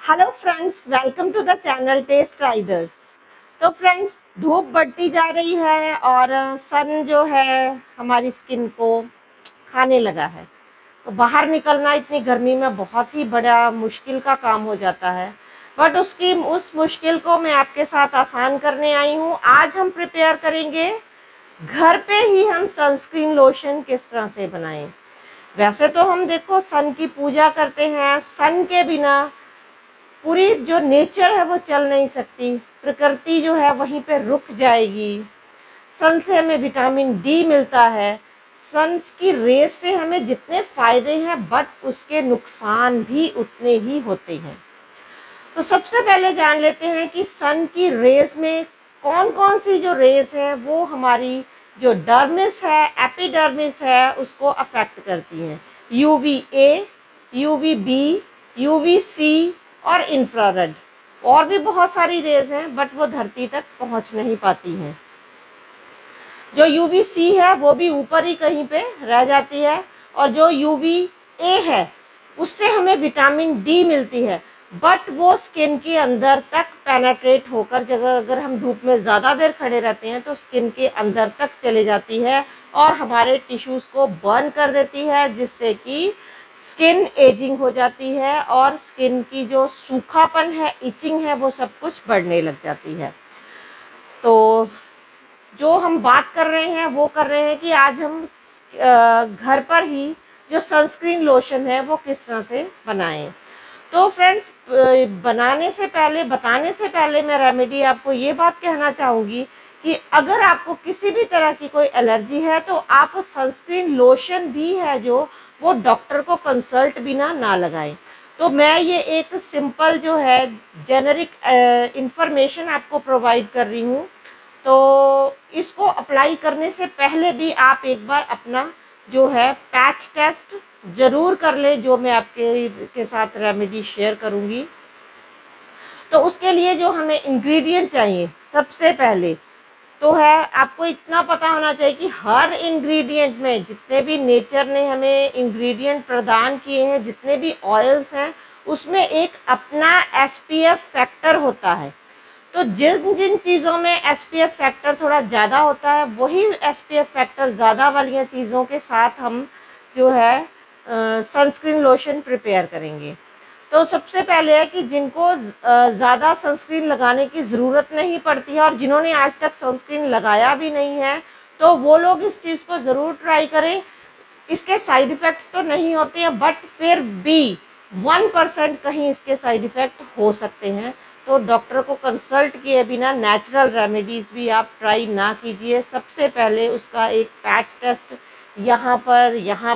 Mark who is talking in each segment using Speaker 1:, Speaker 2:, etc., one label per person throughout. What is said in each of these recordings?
Speaker 1: Hello friends, welcome to the channel test riders. तो friends, धूप बढ़ती जा रही है और सन जो है हमारी स्किन को खाने लगा है। तो बाहर निकलना इतनी गर्मी में बहुत ही बड़ा मुश्किल का काम हो जाता है। बट उस मुश्किल को मैं आपके साथ आसान करने आई हूँ। आज हम प्रिपेयर करेंगे घर पे ही हम सनस्क्रीन लोशन किस तरह से बनाएं। वैसे तो हम देखो सन की पूजा करते हैं, सन के बिना पूरी जो नेचर है वो चल नहीं सकती, प्रकृति जो है वहीं पे रुक जाएगी। सन से हमें विटामिन डी मिलता है। सन की रेस से हमें जितने फायदे हैं बट उसके नुकसान भी उतने ही होते हैं। तो सबसे पहले जान लेते हैं कि सन की रेस में कौन कौन सी जो रेस है वो हमारी जो डर्मिस है, एपिडर्मिस है, उसको अफेक्ट करती हैं। UV A, UV B, UV C और इंफ्रारेड। और भी बहुत सारी रेज हैं बट वो धरती तक पहुंच नहीं पाती हैं। जो यूवी सी है वो भी ऊपर ही कहीं पे रह जाती है, और जो यूवी ए है उससे हमें विटामिन डी मिलती है, बट वो स्किन के अंदर तक पेनेट्रेट होकर, जगह अगर हम धूप में ज्यादा देर खड़े रहते हैं तो स्किन के अंदर तक चली जाती है और हमारे टिश्यूज को बर्न कर देती है, जिससे कि स्किन एजिंग हो जाती है और स्किन की जो सूखापन है, इचिंग है, वो सब कुछ बढ़ने लग जाती है। तो जो हम बात कर रहे हैं वो कर रहे हैं कि आज हम घर पर ही जो सनस्क्रीन लोशन है वो किस तरह से बनाएं। तो फ्रेंड्स, बताने से पहले मैं रेमेडी आपको ये बात कहना चाहूंगी कि अगर आपको किसी भी तरह की कोई एलर्जी है तो आप सनस्क्रीन लोशन भी है जो वो डॉक्टर को कंसल्ट बिना ना लगाएं। तो मैं ये एक सिंपल जो है जेनेरिक इंफॉर्मेशन आपको प्रोवाइड कर रही हूँ। तो इसको अप्लाई करने से पहले भी आप एक बार अपना जो है पैच टेस्ट जरूर कर ले, जो मैं आपके के साथ रेमेडी शेयर करूंगी। तो उसके लिए जो हमें इंग्रेडिएंट चाहिए, सबसे पहले तो है आपको इतना पता होना चाहिए कि हर इंग्रेडिएंट में, जितने भी नेचर ने हमें इंग्रेडिएंट प्रदान किए हैं, जितने भी ऑयल्स हैं, उसमें एक अपना एसपीएफ फैक्टर होता है। तो जिन जिन चीजों में एसपीएफ फैक्टर थोड़ा ज्यादा होता है, वही एसपीएफ फैक्टर ज्यादा वाली चीजों के साथ हम जो है सनस्क्रीन लोशन प्रिपेयर करेंगे। तो सबसे पहले है कि जिनको ज्यादा सनस्क्रीन लगाने की जरूरत नहीं पड़ती है और जिन्होंने आज तक सनस्क्रीन लगाया भी नहीं है, तो वो लोग इस चीज को जरूर ट्राई करें। इसके साइड इफेक्ट्स तो नहीं होते हैं, बट फिर भी 1% कहीं इसके साइड इफेक्ट हो सकते हैं। तो डॉक्टर को कंसल्ट किए बिना नेचुरल रेमेडीज भी आप ट्राई ना कीजिए। सबसे पहले उसका एक पैच टेस्ट यहाँ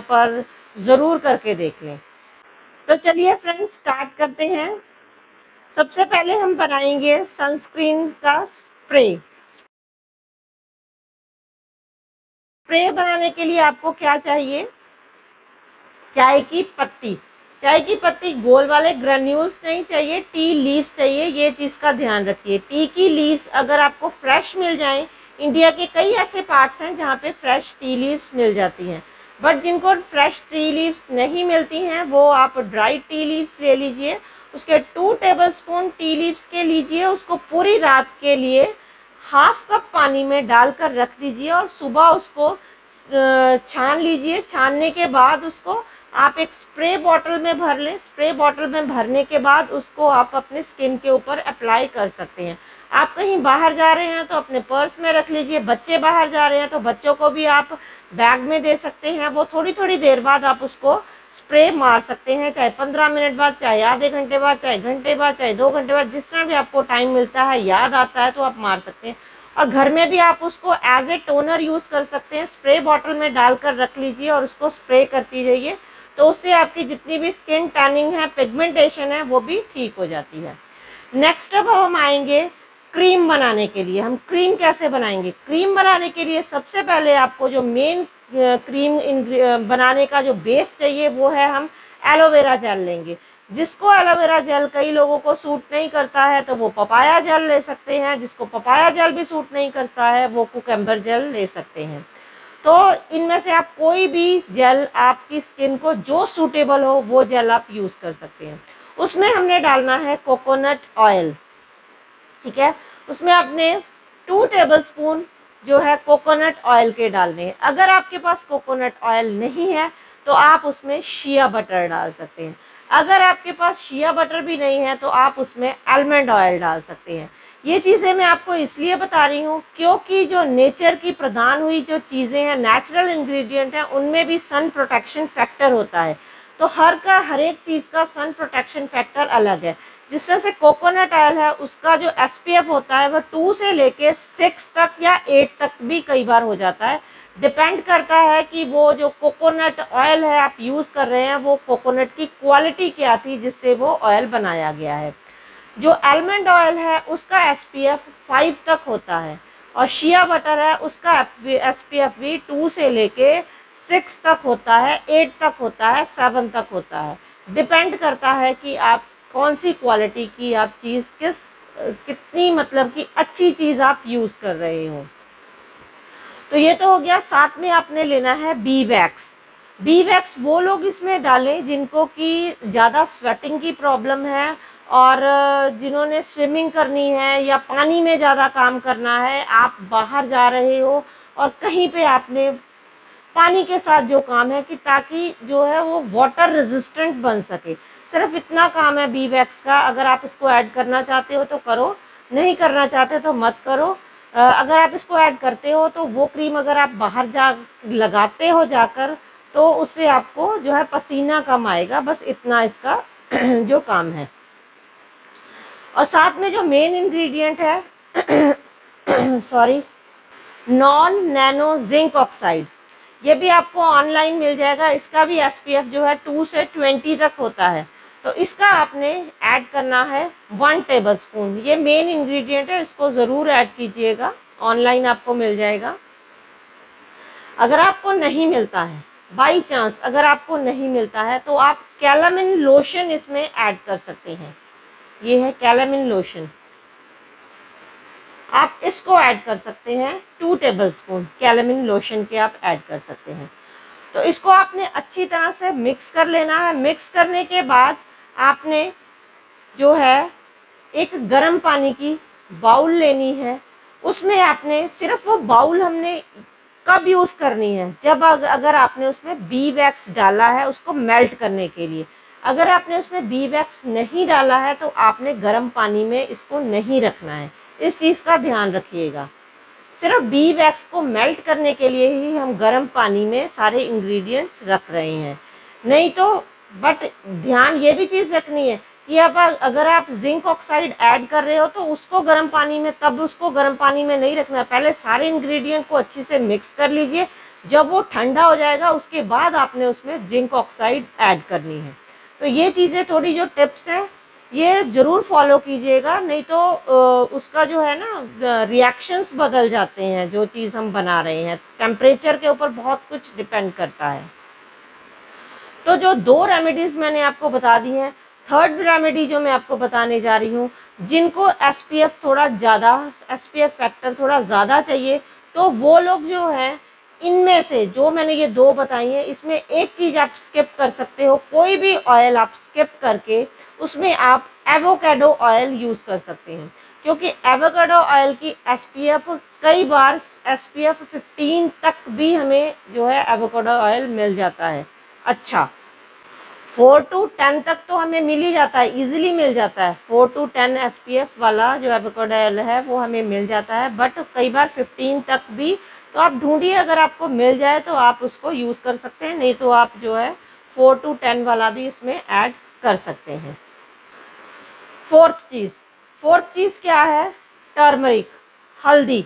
Speaker 1: पर जरूर करके देख लें। तो चलिए फ्रेंड्स, स्टार्ट करते हैं। सबसे पहले हम बनाएंगे सनस्क्रीन का स्प्रे। स्प्रे बनाने के लिए आपको क्या चाहिए? चाय की पत्ती। चाय की पत्ती गोल वाले ग्रेन्यूल्स नहीं चाहिए, टी लीव्स चाहिए। ये चीज का ध्यान रखिए। टी की लीव्स अगर आपको फ्रेश मिल जाएं, इंडिया के कई ऐसे पार्ट्स हैं जहाँ पे फ्रेश टी लीव्स मिल जाती हैं, बट जिनको फ्रेश टी लीव्स नहीं मिलती हैं वो आप ड्राई टी लीव्स ले लीजिए। उसके 2 टेबलस्पून टी लीव्स के लीजिए, उसको पूरी रात के लिए हाफ कप पानी में डालकर रख दीजिए और सुबह उसको छान लीजिए। छानने के बाद उसको आप एक स्प्रे बॉटल में भर लें। स्प्रे बॉटल में भरने के बाद उसको आप अपने स्किन के ऊपर अप्लाई कर सकते हैं। आप कहीं बाहर जा रहे हैं तो अपने पर्स में रख लीजिए, बच्चे बाहर जा रहे हैं तो बच्चों को भी आप बैग में दे सकते हैं। वो थोड़ी थोड़ी देर बाद आप उसको स्प्रे मार सकते हैं, चाहे 15 मिनट बाद, चाहे आधे घंटे बाद, चाहे घंटे बाद, चाहे 2 घंटे बाद, जिस तरह भी आपको टाइम मिलता है, याद आता है तो आप मार सकते हैं। और घर में भी आप उसको एज ए टोनर यूज कर सकते हैं। स्प्रे बॉटल में डालकर रख लीजिए और उसको स्प्रे करती जाइए, तो उससे आपकी जितनी भी स्किन टैनिंग है, पिगमेंटेशन है, वो भी ठीक हो जाती है। नेक्स्ट अब हम आएंगे क्रीम बनाने के लिए। हम क्रीम कैसे बनाएंगे? क्रीम बनाने के लिए सबसे पहले आपको जो मेन क्रीम बनाने का जो बेस चाहिए वो है, हम एलोवेरा जेल लेंगे। जिसको एलोवेरा जेल कई लोगों को सूट नहीं करता है तो वो पपाया जेल ले सकते हैं। जिसको पपाया जेल भी सूट नहीं करता है वो कुकम्बर जेल ले सकते हैं। तो इनमें से आप कोई भी जेल आपकी स्किन को जो सूटेबल हो वो जेल आप यूज कर सकते हैं। उसमें हमने डालना है कोकोनट ऑयल, ठीक है। उसमें आपने 2 टेबलस्पून जो है कोकोनट ऑयल के डालने हैं। अगर आपके पास कोकोनट ऑयल नहीं है तो आप उसमें शिया बटर डाल सकते हैं। अगर आपके पास शिया बटर भी नहीं है तो आप उसमें आलमंड ऑयल डाल सकते हैं। ये चीज़ें मैं आपको इसलिए बता रही हूँ क्योंकि जो नेचर की प्रदान हुई जो चीज़ें हैं, नेचुरल इंग्रेडिएंट हैं, उनमें भी सन प्रोटेक्शन फैक्टर होता है। तो हर एक चीज़ का सन प्रोटेक्शन फैक्टर अलग है। जिस तरह से कोकोनट ऑयल है उसका जो एसपीएफ होता है वह 2 से लेके 6 तक या 8 तक भी कई बार हो जाता है। डिपेंड करता है कि वो जो कोकोनट ऑयल है आप यूज कर रहे हैं वो कोकोनट की क्वालिटी क्या थी जिससे वो ऑयल बनाया गया है। जो आलमंड ऑयल है उसका एसपीएफ 5 तक होता है और शिया बटर है उसका एसपीएफ भी 2 से लेके 6 तक होता है, 8 तक होता है, 7 तक होता है। डिपेंड करता है कि आप कौन सी क्वालिटी की आप चीज़ कितनी मतलब कि अच्छी चीज़ आप यूज़ कर रहे हो। तो ये तो हो गया। साथ में आपने लेना है बी वैक्स। बी वैक्स वो लोग इसमें डालें जिनको कि ज़्यादा स्वेटिंग की प्रॉब्लम है और जिन्होंने स्विमिंग करनी है या पानी में ज़्यादा काम करना है, आप बाहर जा रहे हो और कहीं पे आपने पानी के साथ जो काम है कि ताकि जो है वो वाटर रेजिस्टेंट बन सके, सिर्फ इतना काम है बी वैक्स का। अगर आप इसको ऐड करना चाहते हो तो करो, नहीं करना चाहते तो मत करो। अगर आप इसको ऐड करते हो तो वो क्रीम अगर आप बाहर जा लगाते हो जाकर तो उससे आपको जो है पसीना कम आएगा, बस इतना इसका जो काम है। और साथ में जो मेन इंग्रेडिएंट है sorry, non nano zinc oxide, ये भी आपको ऑनलाइन मिल जाएगा। इसका भी एसपीएफ जो है 2 से 20 तक होता है। तो इसका आपने ऐड करना है 1 टेबलस्पून। ये मेन इंग्रेडिएंट है, इसको ज़रूर ऐड कीजिएगा, ऑनलाइन आपको मिल जाएगा। अगर आपको नहीं मिलता है, बाई चांस अगर आपको नहीं मिलता है तो आप कैलामिन लोशन इसमें ऐड कर सकते हैं। ये है कैलामिन लोशन, आप इसको ऐड कर सकते हैं। 2 टेबलस्पून कैलामिन लोशन के आप ऐड कर सकते हैं। तो इसको आपने अच्छी तरह से मिक्स कर लेना है। मिक्स करने के बाद आपने जो है एक गर्म पानी की बाउल लेनी है। उसमें आपने सिर्फ वो बाउल हमने कब यूज करनी है, जब अगर आपने उसमें बी वैक्स डाला है उसको मेल्ट करने के लिए। अगर आपने उसमें बी वैक्स नहीं डाला है तो आपने गर्म पानी में इसको नहीं रखना है, इस चीज का ध्यान रखिएगा। सिर्फ बी वैक्स को मेल्ट करने के लिए ही हम गर्म पानी में सारे इंग्रेडिएंट्स रख रहे हैं, नहीं तो। बट ध्यान ये भी चीज रखनी है कि अब अगर आप जिंक ऑक्साइड ऐड कर रहे हो तो उसको गर्म पानी में, तब उसको गर्म पानी में नहीं रखना। पहले सारे इंग्रेडिएंट को अच्छे से मिक्स कर लीजिए, जब वो ठंडा हो जाएगा उसके बाद आपने उसमें जिंक ऑक्साइड ऐड करनी है। तो ये चीजें थोड़ी जो टिप्स हैं ये जरूर फॉलो कीजिएगा, नहीं तो उसका जो है ना रिएक्शंस बदल जाते हैं। जो चीज हम बना रहे हैं टेम्परेचर के ऊपर बहुत कुछ डिपेंड करता है। तो जो 2 रेमेडीज मैंने आपको बता दी हैं, थर्ड रेमेडी जो मैं आपको बताने जा रही हूँ, जिनको एसपीएफ थोड़ा ज्यादा, एसपीएफ फैक्टर थोड़ा ज्यादा चाहिए, तो वो लोग जो है इनमें से जो मैंने ये 2 बताई हैं इसमें एक चीज आप स्किप कर सकते हो। कोई भी ऑयल आप स्किप करके उसमें आप एवोकाडो ऑयल यूज कर सकते हैं, क्योंकि एवोकाडो ऑयल की एसपीएफ कई बार एसपीएफ 15 तक भी हमें जो है एवोकाडो ऑयल मिल जाता है। अच्छा, 4 to 10 तक तो हमें मिल ही जाता है, इजीली मिल जाता है। 4 to 10 एसपीएफ वाला जो एवोकाडो ऑयल है वो हमें मिल जाता है, बट कई बार 15 तक भी। तो आप ढूंढिए, अगर आपको मिल जाए तो आप उसको यूज कर सकते हैं, नहीं तो आप जो है 4 to 10 वाला भी इसमें ऐड कर सकते हैं। फोर्थ चीज क्या है? टर्मरिक, हल्दी।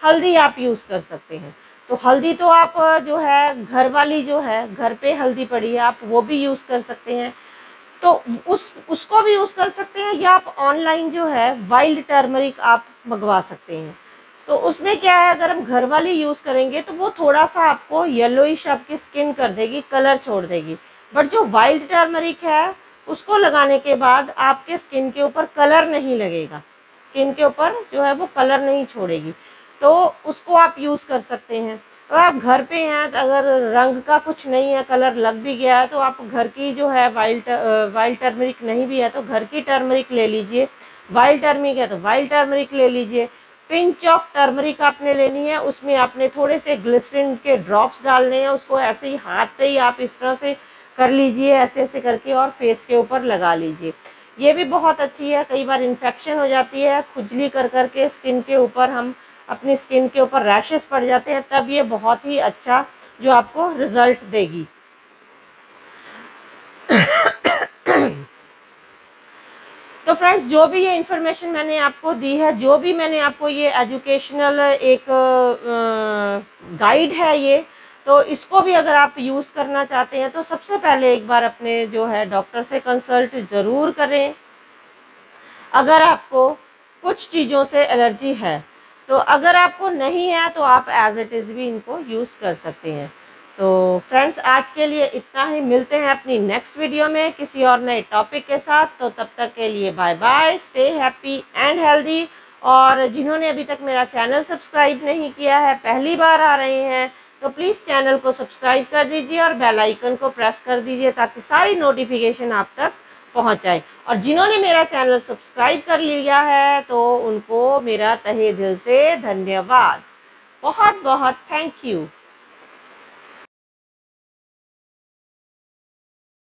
Speaker 1: हल्दी आप यूज कर सकते हैं। तो हल्दी तो आप जो है घर वाली जो है, घर पे हल्दी पड़ी है, आप वो भी यूज कर सकते हैं। तो उसको भी यूज कर सकते हैं, या आप ऑनलाइन जो है वाइल्ड टर्मरिक आप मंगवा सकते हैं। तो उसमें क्या है, अगर हम घर वाली यूज करेंगे तो वो थोड़ा सा आपको येलोइश आपकी स्किन कर देगी, कलर छोड़ देगी। बट जो वाइल्ड टर्मरिक है उसको लगाने के बाद आपके स्किन के ऊपर कलर नहीं लगेगा, स्किन के ऊपर जो है वो कलर नहीं छोड़ेगी। तो उसको आप यूज कर सकते हैं। तो आप घर पे हैं, तो अगर रंग का कुछ नहीं है, कलर लग भी गया है, तो आप घर की जो है वाइल्ड टर्मरिक नहीं भी है तो घर की टर्मरिक ले लीजिए। वाइल्ड टर्मरिक है तो वाइल्ड टर्मरिक ले लीजिए। पिंच ऑफ टर्मरिक आपने लेनी है, उसमें आपने थोड़े से ग्लिसरीन के ड्रॉप्स डालने हैं, उसको ऐसे ही हाथ पे ही आप इस तरह से कर लीजिए, ऐसे ऐसे करके, और फेस के ऊपर लगा लीजिए। ये भी बहुत अच्छी है। कई बार इन्फेक्शन हो जाती है खुजली कर करके स्किन के ऊपर, हम अपनी स्किन के ऊपर रैशेस पड़ जाते हैं, तब ये बहुत ही अच्छा जो आपको रिजल्ट देगी। तो फ्रेंड्स, जो भी ये इंफॉर्मेशन मैंने आपको दी है, जो भी मैंने आपको ये एजुकेशनल एक गाइड है ये, तो इसको भी अगर आप यूज़ करना चाहते हैं तो सबसे पहले एक बार अपने जो है डॉक्टर से कंसल्ट ज़रूर करें। अगर आपको कुछ चीज़ों से एलर्जी है, तो अगर आपको नहीं है तो आप एज इट इज़ भी इनको यूज़ कर सकते हैं। तो फ्रेंड्स, आज के लिए इतना ही। मिलते हैं अपनी नेक्स्ट वीडियो में किसी और नए टॉपिक के साथ। तो तब तक के लिए bye bye, stay happy and healthy. और जिन्होंने अभी तक मेरा चैनल सब्सक्राइब नहीं किया है, पहली बार आ रहे हैं, तो प्लीज़ चैनल को सब्सक्राइब कर दीजिए और बेल आइकन को प्रेस कर दीजिए ताकि सारी नोटिफिकेशन आप तक पहुंच जाए। और जिन्होंने मेरा चैनल सब्सक्राइब कर लिया है तो उनको मेरा तहे दिल से धन्यवाद। बहुत बहुत थैंक यू।